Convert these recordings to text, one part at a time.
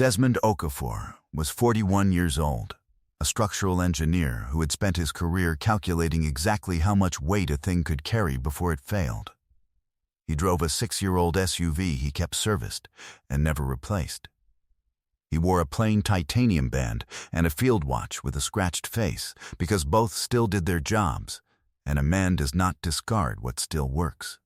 Desmond Okafor was 41 years old, a structural engineer who had spent his career calculating exactly how much weight a thing could carry before it failed. He drove a 6-year-old SUV he kept serviced and never replaced. He wore a plain titanium band and a field watch with a scratched face because both still did their jobs, and a man does not discard what still works.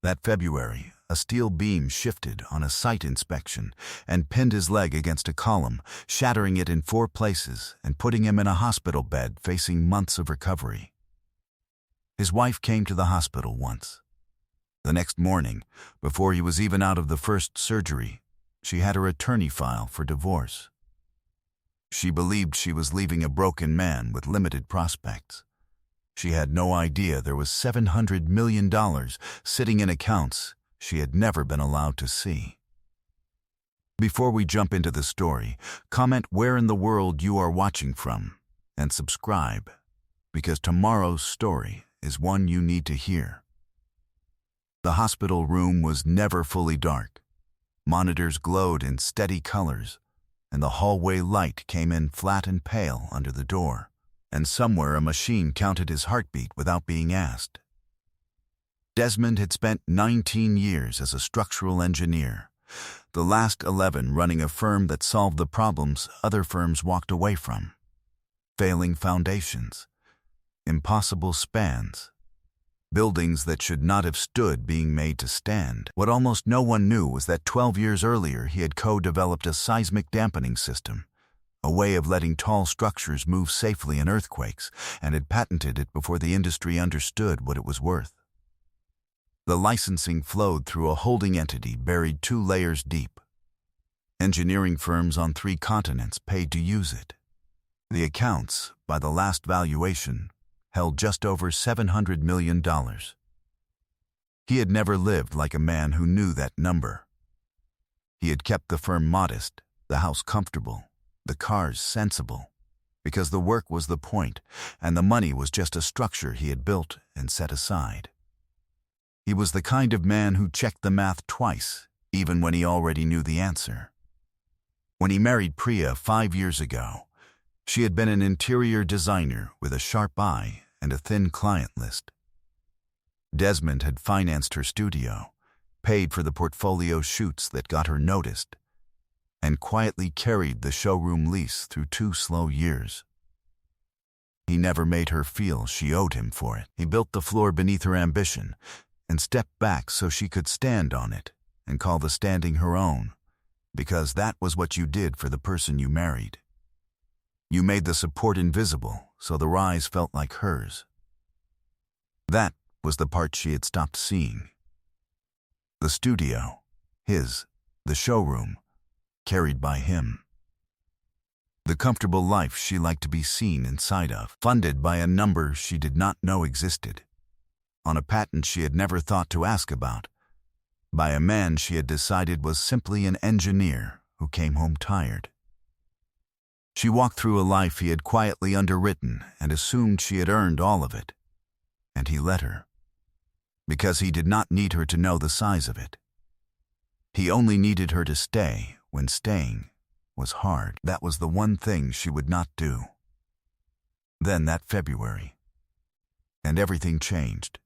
That February, a steel beam shifted on a site inspection and pinned his leg against a column, shattering it in 4 places and putting him in a hospital bed facing months of recovery. His wife came to the hospital once. The next morning, before he was even out of the first surgery, she had her attorney file for divorce. She believed she was leaving a broken man with limited prospects. She had no idea there was $700 million sitting in accounts she had never been allowed to see. Before we jump into the story, comment where in the world you are watching from and subscribe, because tomorrow's story is one you need to hear. The hospital room was never fully dark. Monitors glowed in steady colors, and the hallway light came in flat and pale under the door, and somewhere a machine counted his heartbeat without being asked. Desmond had spent 19 years as a structural engineer, the last 11 running a firm that solved the problems other firms walked away from. Failing foundations, impossible spans, buildings that should not have stood being made to stand. What almost no one knew was that 12 years earlier he had co-developed a seismic dampening system, a way of letting tall structures move safely in earthquakes, and had patented it before the industry understood what it was worth. The licensing flowed through a holding entity buried 2 layers deep. Engineering firms on 3 continents paid to use it. The accounts, by the last valuation, held just over $700 million. He had never lived like a man who knew that number. He had kept the firm modest, the house comfortable, the cars sensible, because the work was the point, and the money was just a structure he had built and set aside. He was the kind of man who checked the math twice, even when he already knew the answer. When he married Priya 5 years ago, she had been an interior designer with a sharp eye and a thin client list. Desmond had financed her studio, paid for the portfolio shoots that got her noticed, and quietly carried the showroom lease through 2 slow years. He never made her feel she owed him for it. He built the floor beneath her ambition and stepped back so she could stand on it and call the standing her own, because that was what you did for the person you married. You made the support invisible so the rise felt like hers. That was the part she had stopped seeing. The studio, his, the showroom, carried by him. The comfortable life she liked to be seen inside of, funded by a number she did not know existed, on a patent she had never thought to ask about, by a man she had decided was simply an engineer who came home tired. She walked through a life he had quietly underwritten and assumed she had earned all of it, and he let her, because he did not need her to know the size of it. He only needed her to stay when staying was hard. That was the one thing she would not do. Then that February, and everything changed.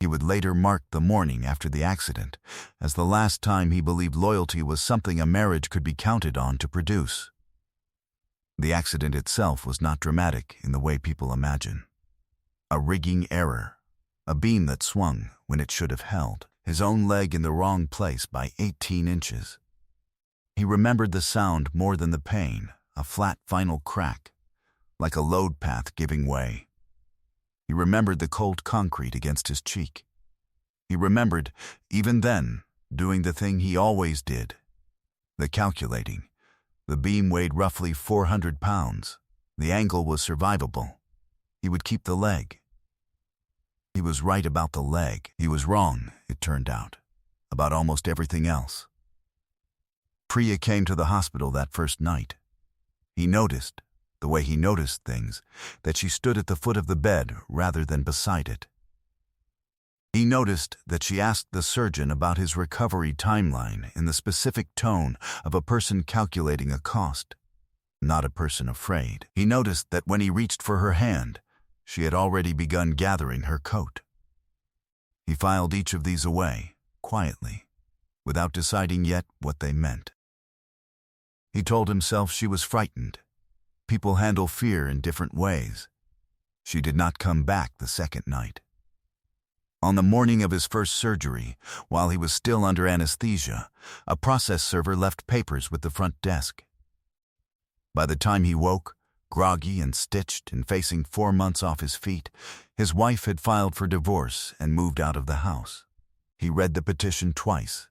He would later mark the morning after the accident as the last time he believed loyalty was something a marriage could be counted on to produce. The accident itself was not dramatic in the way people imagine. A rigging error, a beam that swung when it should have held, his own leg in the wrong place by 18 inches. He remembered the sound more than the pain, a flat final crack, like a load path giving way. He remembered the cold concrete against his cheek. He remembered, even then, doing the thing he always did, the calculating. The beam weighed roughly 400 pounds. The angle was survivable. He would keep the leg. He was right about the leg. He was wrong, it turned out, about almost everything else. Priya came to the hospital that first night. He noticed, the way he noticed things, that she stood at the foot of the bed rather than beside it. He noticed that she asked the surgeon about his recovery timeline in the specific tone of a person calculating a cost, not a person afraid. He noticed that when he reached for her hand, she had already begun gathering her coat. He filed each of these away, quietly, without deciding yet what they meant. He told himself she was frightened. People handle fear in different ways. She did not come back the second night. On the morning of his first surgery, while he was still under anesthesia, a process server left papers with the front desk. By the time he woke, groggy and stitched and facing 4 months off his feet, his wife had filed for divorce and moved out of the house. He read the petition twice,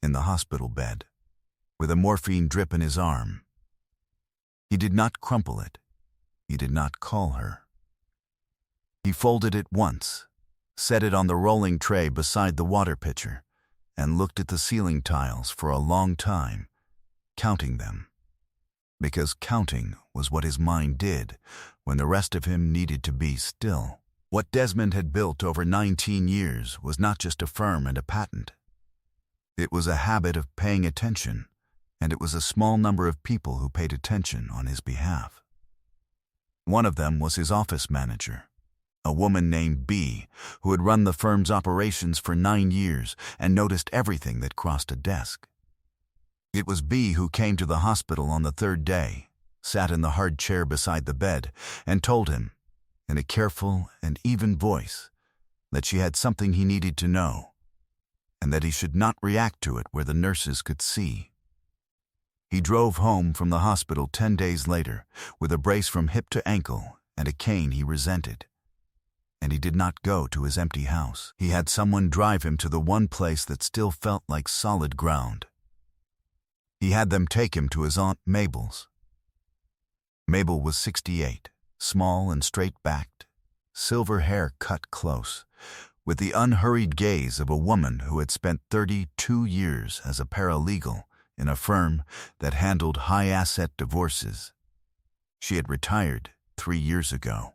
in the hospital bed, with a morphine drip in his arm. He did not crumple it. He did not call her. He folded it once, set it on the rolling tray beside the water pitcher, and looked at the ceiling tiles for a long time, counting them. Because counting was what his mind did when the rest of him needed to be still. What Desmond had built over 19 years was not just a firm and a patent. It was a habit of paying attention, and it was a small number of people who paid attention on his behalf. One of them was his office manager, a woman named B, who had run the firm's operations for 9 years and noticed everything that crossed a desk. It was B who came to the hospital on the 3rd day, sat in the hard chair beside the bed, and told him, in a careful and even voice, that she had something he needed to know, and that he should not react to it where the nurses could see. He drove home from the hospital 10 days later with a brace from hip to ankle and a cane he resented. And he did not go to his empty house. He had someone drive him to the one place that still felt like solid ground. He had them take him to his Aunt Mabel's. Mabel was 68, small and straight-backed, silver hair cut close, with the unhurried gaze of a woman who had spent 32 years as a paralegal in a firm that handled high-asset divorces. She had retired 3 years ago.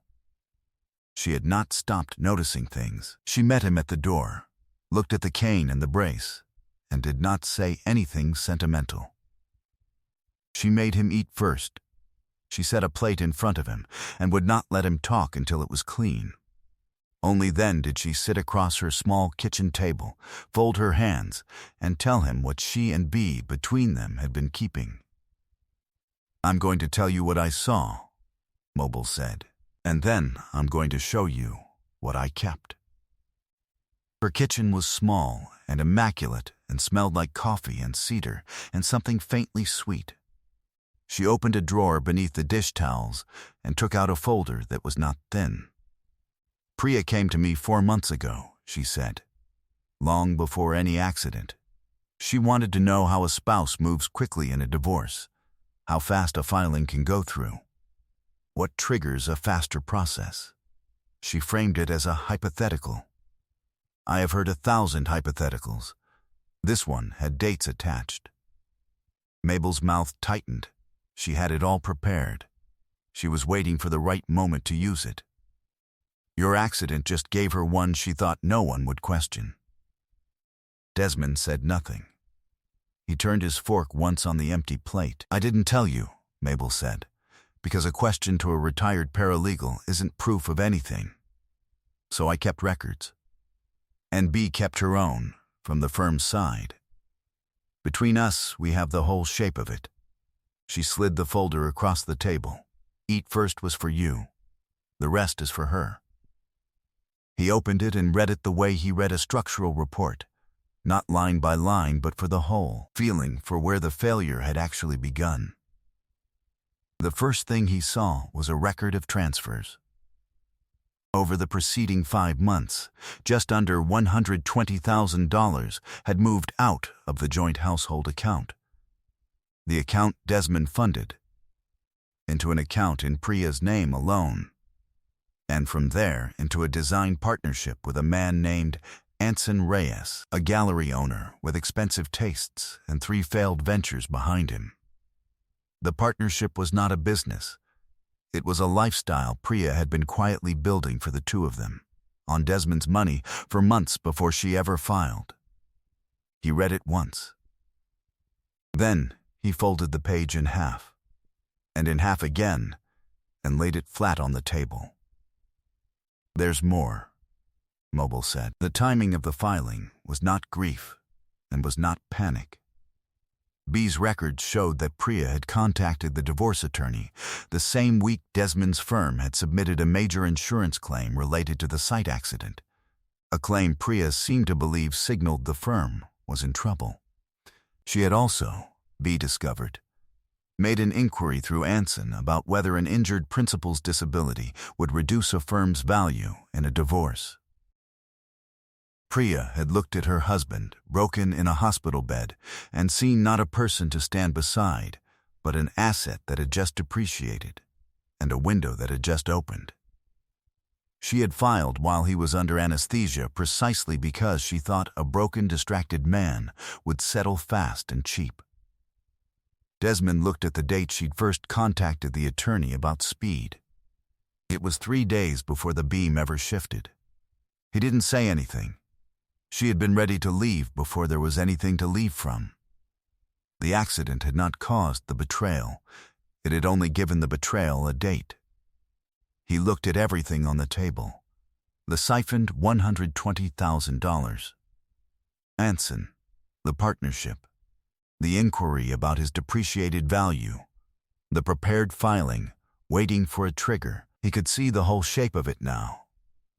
She had not stopped noticing things. She met him at the door, looked at the cane and the brace, and did not say anything sentimental. She made him eat first. She set a plate in front of him and would not let him talk until it was clean. Only then did she sit across her small kitchen table, fold her hands, and tell him what she and B between them had been keeping. "I'm going to tell you what I saw," Mabel said, "and then I'm going to show you what I kept." Her kitchen was small and immaculate and smelled like coffee and cedar and something faintly sweet. She opened a drawer beneath the dish towels and took out a folder that was not thin. "Priya came to me 4 months ago," she said, "long before any accident. She wanted to know how a spouse moves quickly in a divorce, how fast a filing can go through, what triggers a faster process. She framed it as a hypothetical. I have heard 1,000 hypotheticals. This one had dates attached." Mabel's mouth tightened. She had it all prepared. She was waiting for the right moment to use it. Your accident just gave her one she thought no one would question. Desmond said nothing. He turned his fork once on the empty plate. "I didn't tell you," Mabel said, "because a question to a retired paralegal isn't proof of anything. So I kept records. And B kept her own, from the firm's side. Between us, we have the whole shape of it." She slid the folder across the table. "Eat first was for you. The rest is for her." He opened it and read it the way he read a structural report, not line by line but for the whole, feeling for where the failure had actually begun. The first thing he saw was a record of transfers. Over the preceding 5 months, just under $120,000 had moved out of the joint household account, the account Desmond funded, into an account in Priya's name alone, and from there into a design partnership with a man named Anson Reyes, a gallery owner with expensive tastes and 3 failed ventures behind him. The partnership was not a business. It was a lifestyle Priya had been quietly building for the two of them, on Desmond's money for months before she ever filed. He read it once. Then he folded the page in half, and in half again, and laid it flat on the table. "There's more," Mobil said. The timing of the filing was not grief and was not panic. B's records showed that Priya had contacted the divorce attorney the same week Desmond's firm had submitted a major insurance claim related to the site accident, a claim Priya seemed to believe signaled the firm was in trouble. She had also, B discovered, made an inquiry through Anson about whether an injured principal's disability would reduce a firm's value in a divorce. Priya had looked at her husband, broken in a hospital bed, and seen not a person to stand beside, but an asset that had just depreciated, and a window that had just opened. She had filed while he was under anesthesia precisely because she thought a broken, distracted man would settle fast and cheap. Desmond looked at the date she'd first contacted the attorney about speed. It was 3 days before the beam ever shifted. He didn't say anything. She had been ready to leave before there was anything to leave from. The accident had not caused the betrayal. It had only given the betrayal a date. He looked at everything on the table. The siphoned $120,000. Anson, the partnership, the inquiry about his depreciated value, the prepared filing, waiting for a trigger. He could see the whole shape of it now.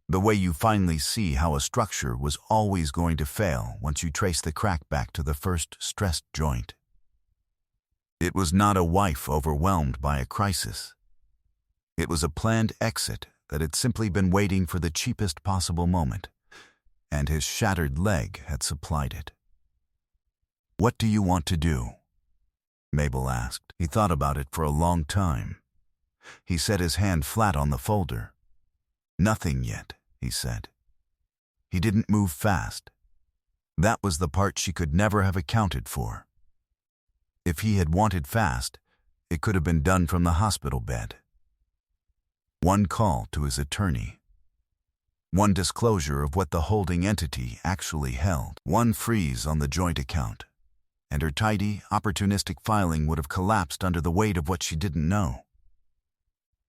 The way you finally see how a structure was always going to fail once you trace the crack back to the first stressed joint. It was not a wife overwhelmed by a crisis. It was a planned exit that had simply been waiting for the cheapest possible moment, and his shattered leg had supplied it. "What do you want to do?" Mabel asked. He thought about it for a long time. He set his hand flat on the folder. "Nothing yet," he said. He didn't move fast. That was the part she could never have accounted for. If he had wanted fast, it could have been done from the hospital bed. One call to his attorney. One disclosure of what the holding entity actually held. One freeze on the joint account. And her tidy, opportunistic filing would have collapsed under the weight of what she didn't know.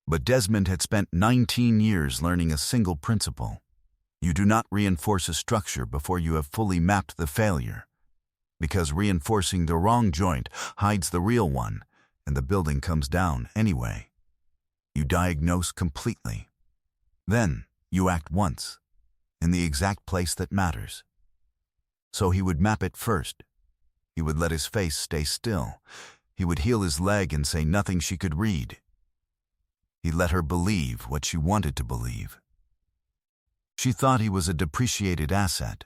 But Desmond had spent 19 years learning a single principle. You do not reinforce a structure before you have fully mapped the failure, because reinforcing the wrong joint hides the real one, and the building comes down anyway. You diagnose completely. Then you act once, in the exact place that matters. So he would map it first. He would let his face stay still. He would heal his leg and say nothing she could read. He let her believe what she wanted to believe. She thought he was a depreciated asset,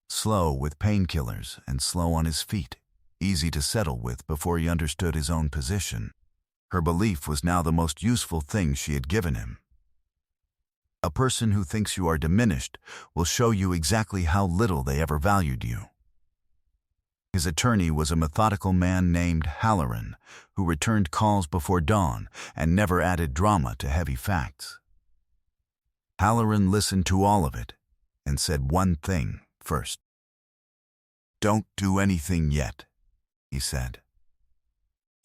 slow with painkillers and slow on his feet, easy to settle with before he understood his own position. Her belief was now the most useful thing she had given him. A person who thinks you are diminished will show you exactly how little they ever valued you. His attorney was a methodical man named Halloran, who returned calls before dawn and never added drama to heavy facts. Halloran listened to all of it and said one thing first. "Don't do anything yet," he said.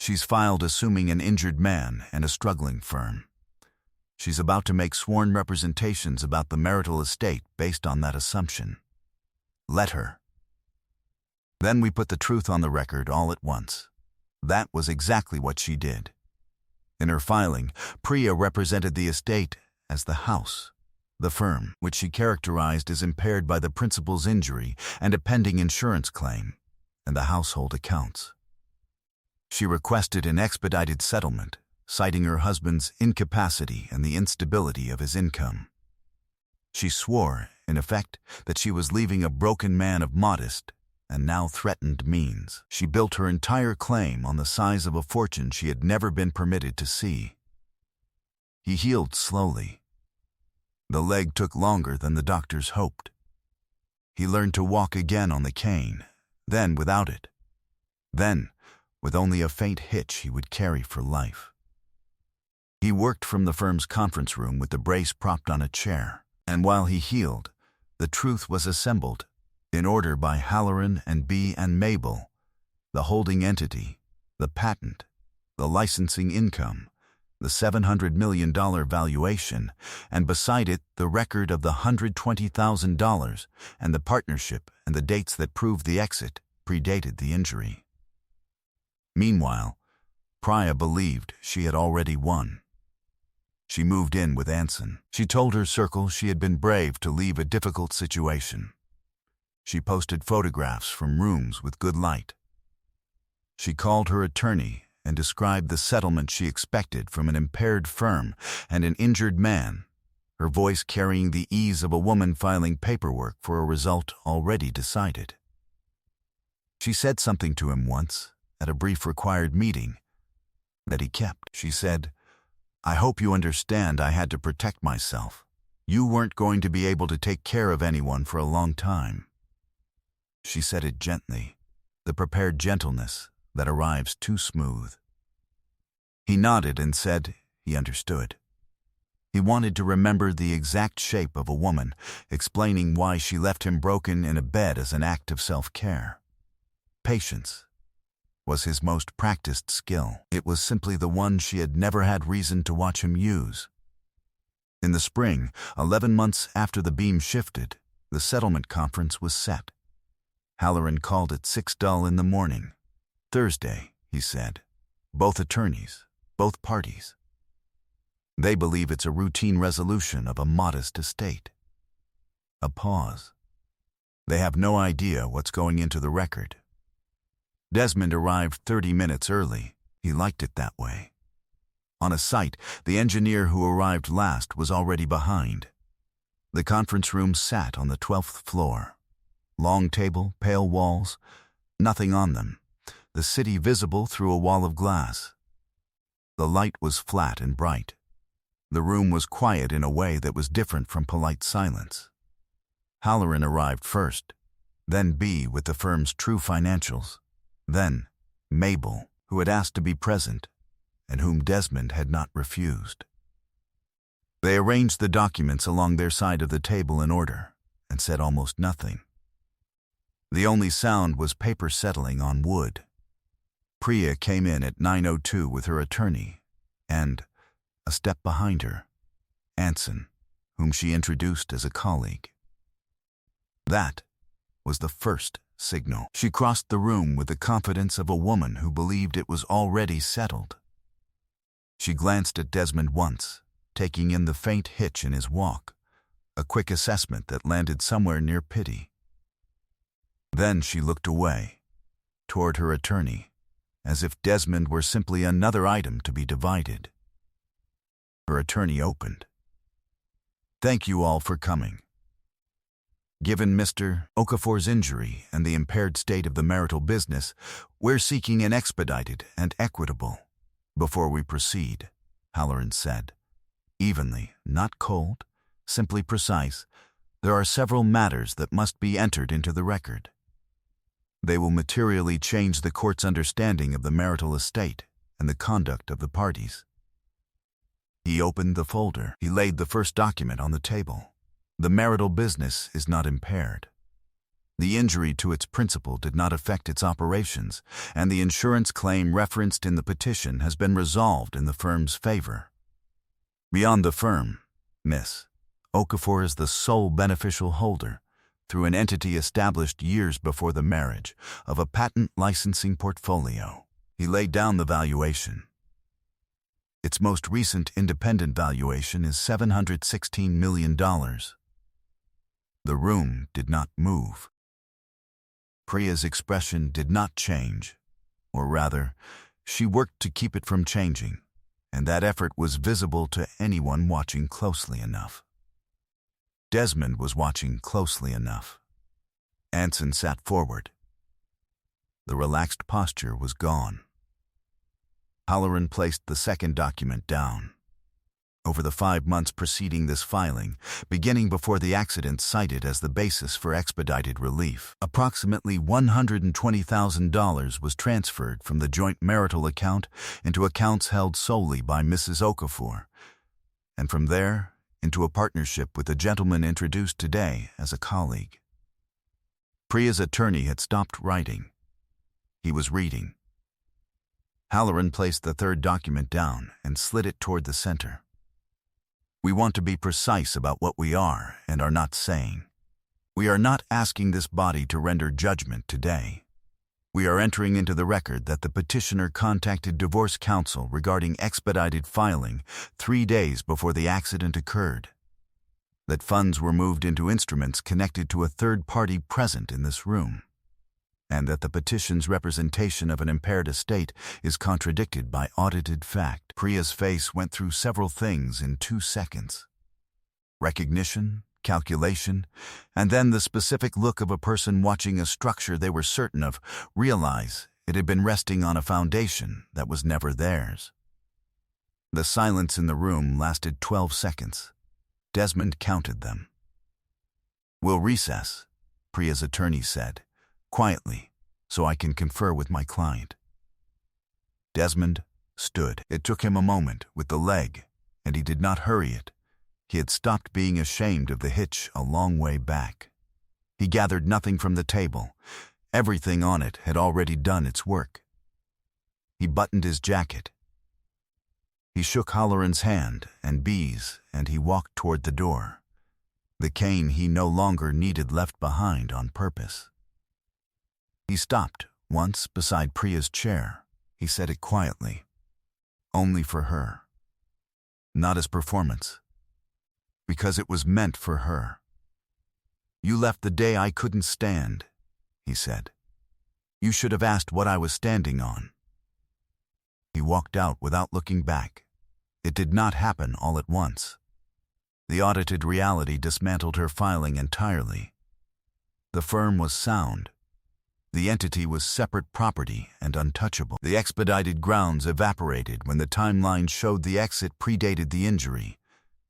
"She's filed assuming an injured man and a struggling firm. She's about to make sworn representations about the marital estate based on that assumption. Let her. Then we put the truth on the record all at once." That was exactly what she did. In her filing, Priya represented the estate as the house, the firm, which she characterized as impaired by the principal's injury and a pending insurance claim, and the household accounts. She requested an expedited settlement, citing her husband's incapacity and the instability of his income. She swore, in effect, that she was leaving a broken man of modest and now threatened means. She built her entire claim on the size of a fortune she had never been permitted to see. He healed slowly. The leg took longer than the doctors hoped. He learned to walk again on the cane, then without it. Then, with only a faint hitch he would carry for life. He worked from the firm's conference room with the brace propped on a chair, And while he healed, the truth was assembled, in order by Halloran and B. and Mabel, the holding entity, the patent, the licensing income, the $700 million valuation, and beside it the record of the $120,000, and the partnership and the dates that proved the exit predated the injury. Meanwhile, Priya believed she had already won. She moved in with Anson. She told her circle she had been brave to leave a difficult situation. She posted photographs from rooms with good light. She called her attorney and described the settlement she expected from an impaired firm and an injured man, her voice carrying the ease of a woman filing paperwork for a result already decided. She said something to him once, at a brief required meeting, that he kept. She said, "I hope you understand I had to protect myself. You weren't going to be able to take care of anyone for a long time." She said it gently, the prepared gentleness that arrives too smooth. He nodded and said he understood. He wanted to remember the exact shape of a woman, explaining why she left him broken in a bed as an act of self-care. Patience was his most practiced skill. It was simply the one she had never had reason to watch him use. In the spring, 11 months after the beam shifted, the settlement conference was set. Halloran called at 6 dull in the morning. "Thursday," he said. "Both attorneys, both parties. They believe it's a routine resolution of a modest estate." A pause. They have no idea what's going into the record. Desmond arrived 30 minutes early. He liked it that way. On a site, the engineer who arrived last was already behind. The conference room sat on the 12th floor. Long table, pale walls, nothing on them. The city visible through a wall of glass. The light was flat and bright. The room was quiet in a way that was different from polite silence. Halloran arrived first, then B with the firm's true financials, then Mabel, who had asked to be present, and whom Desmond had not refused. They arranged the documents along their side of the table in order, and said almost nothing. The only sound was paper settling on wood. Priya came in at 9:02 with her attorney, and, a step behind her, Anson, whom she introduced as a colleague. That was the first signal. She crossed the room with the confidence of a woman who believed it was already settled. She glanced at Desmond once, taking in the faint hitch in his walk, a quick assessment that landed somewhere near pity. Then she looked away, toward her attorney, as if Desmond were simply another item to be divided. Her attorney opened. "Thank you all for coming. Given Mr. Okafor's injury and the impaired state of the marital business, we're seeking an expedited and equitable." "Before we proceed," Halloran said, evenly, not cold, simply precise, "there are several matters that must be entered into the record. They will materially change the court's understanding of the marital estate and the conduct of the parties." He opened the folder. He laid the first document on the table. The marital business is not impaired. The injury to its principal did not affect its operations, and the insurance claim referenced in the petition has been resolved in the firm's favor. Beyond the firm, Miss Okafor is the sole beneficial holder, through an entity established years before the marriage, of a patent licensing portfolio. He laid down the valuation. Its most recent independent valuation is $716 million. The room did not move. Priya's expression did not change, or rather, she worked to keep it from changing, and that effort was visible to anyone watching closely enough. Desmond was watching closely enough. Anson sat forward. The relaxed posture was gone. Halloran placed the second document down. Over the 5 months preceding this filing, beginning before the accident cited as the basis for expedited relief, approximately $120,000 was transferred from the joint marital account into accounts held solely by Mrs. Okafor, and from there into a partnership with a gentleman introduced today as a colleague. Priya's attorney had stopped writing. He was reading. Halloran placed the third document down and slid it toward the center. We want to be precise about what we are and are not saying. We are not asking this body to render judgment today. We are entering into the record that the petitioner contacted divorce counsel regarding expedited filing 3 days before the accident occurred, that funds were moved into instruments connected to a third party present in this room, and that the petition's representation of an impaired estate is contradicted by audited fact. Priya's face went through several things in 2 seconds. Recognition, calculation, and then the specific look of a person watching a structure they were certain of realize it had been resting on a foundation that was never theirs. The silence in the room lasted 12 seconds. Desmond counted them. "We'll recess," Priya's attorney said, quietly, "so I can confer with my client." Desmond stood. It took him a moment with the leg, and he did not hurry it. He had stopped being ashamed of the hitch a long way back. He gathered nothing from the table. Everything on it had already done its work. He buttoned his jacket. He shook Halloran's hand and B's, and he walked toward the door. The cane he no longer needed left behind on purpose. He stopped once beside Priya's chair. He said it quietly. Only for her. Not as performance. Because it was meant for her. "You left the day I couldn't stand," he said. "You should have asked what I was standing on." He walked out without looking back. It did not happen all at once. The audited reality dismantled her filing entirely. The firm was sound. The entity was separate property and untouchable. The expedited grounds evaporated when the timeline showed the exit predated the injury,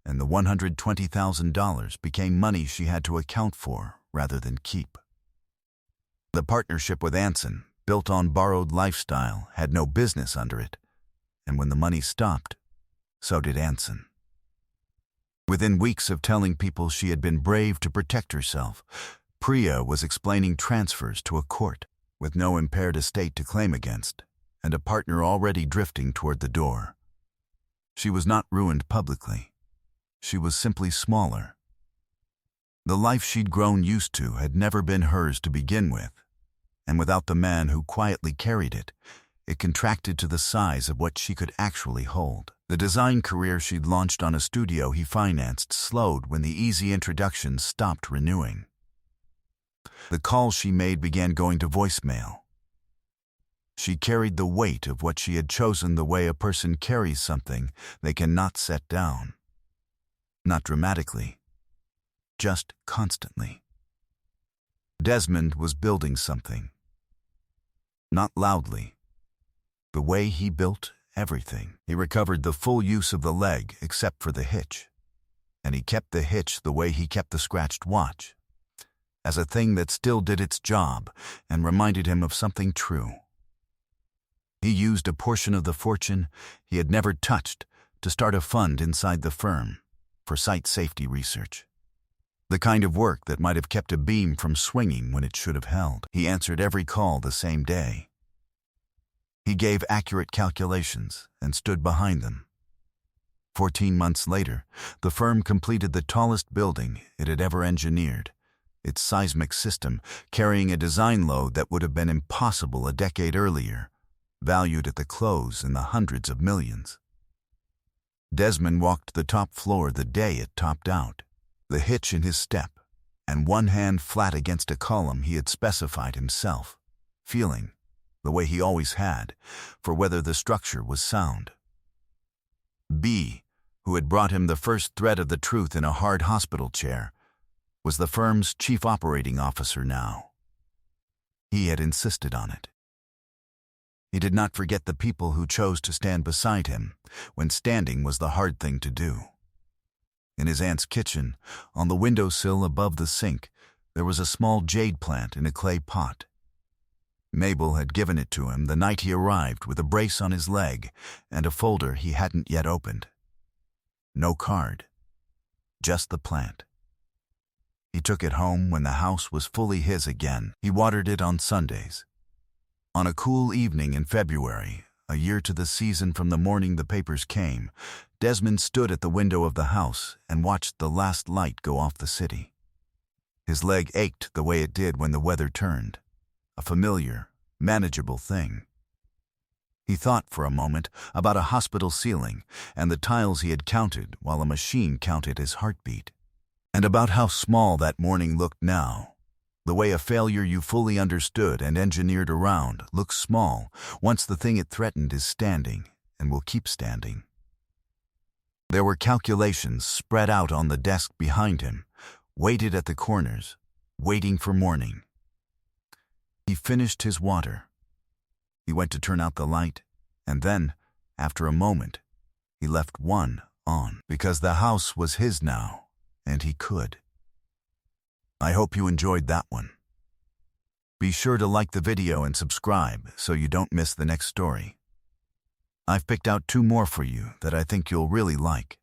and the $120,000 became money she had to account for rather than keep. The partnership with Anson, built on borrowed lifestyle, had no business under it, and when the money stopped, so did Anson. Within weeks of telling people she had been brave to protect herself, Priya was explaining transfers to a court, with no impaired estate to claim against, and a partner already drifting toward the door. She was not ruined publicly. She was simply smaller. The life she'd grown used to had never been hers to begin with, and without the man who quietly carried it, it contracted to the size of what she could actually hold. The design career she'd launched on a studio he financed slowed when the easy introductions stopped renewing. The calls she made began going to voicemail. She carried the weight of what she had chosen the way a person carries something they cannot set down. Not dramatically, just constantly. Desmond was building something. Not loudly. The way he built everything. He recovered the full use of the leg except for the hitch. And he kept the hitch the way he kept the scratched watch, as a thing that still did its job and reminded him of something true. He used a portion of the fortune he had never touched to start a fund inside the firm for site safety research. The kind of work that might have kept a beam from swinging when it should have held. He answered every call the same day. He gave accurate calculations and stood behind them. 14 months later, the firm completed the tallest building it had ever engineered, its seismic system carrying a design load that would have been impossible a decade earlier, valued at the close in the hundreds of millions. Desmond walked the top floor the day it topped out, the hitch in his step, and one hand flat against a column he had specified himself, feeling, the way he always had, for whether the structure was sound. B, who had brought him the first thread of the truth in a hard hospital chair, was the firm's chief operating officer now. He had insisted on it. He did not forget the people who chose to stand beside him when standing was the hard thing to do. In his aunt's kitchen, on the windowsill above the sink, there was a small jade plant in a clay pot. Mabel had given it to him the night he arrived with a brace on his leg and a folder he hadn't yet opened. No card. just the plant. He took it home when the house was fully his again. He watered it on Sundays. On a cool evening in February, a year to the season from the morning the papers came, Desmond stood at the window of the house and watched the last light go off the city. His leg ached the way it did when the weather turned, a familiar, manageable thing. He thought for a moment about a hospital ceiling and the tiles he had counted while a machine counted his heartbeat, and about how small that morning looked now. The way a failure you fully understood and engineered around looks small once the thing it threatened is standing and will keep standing. There were calculations spread out on the desk behind him, weighted at the corners, waiting for morning. He finished his water. He went to turn out the light, and then, after a moment, he left one on, because the house was his now, and he could. I hope you enjoyed that one. Be sure to like the video and subscribe so you don't miss the next story. I've picked out 2 more for you that I think you'll really like.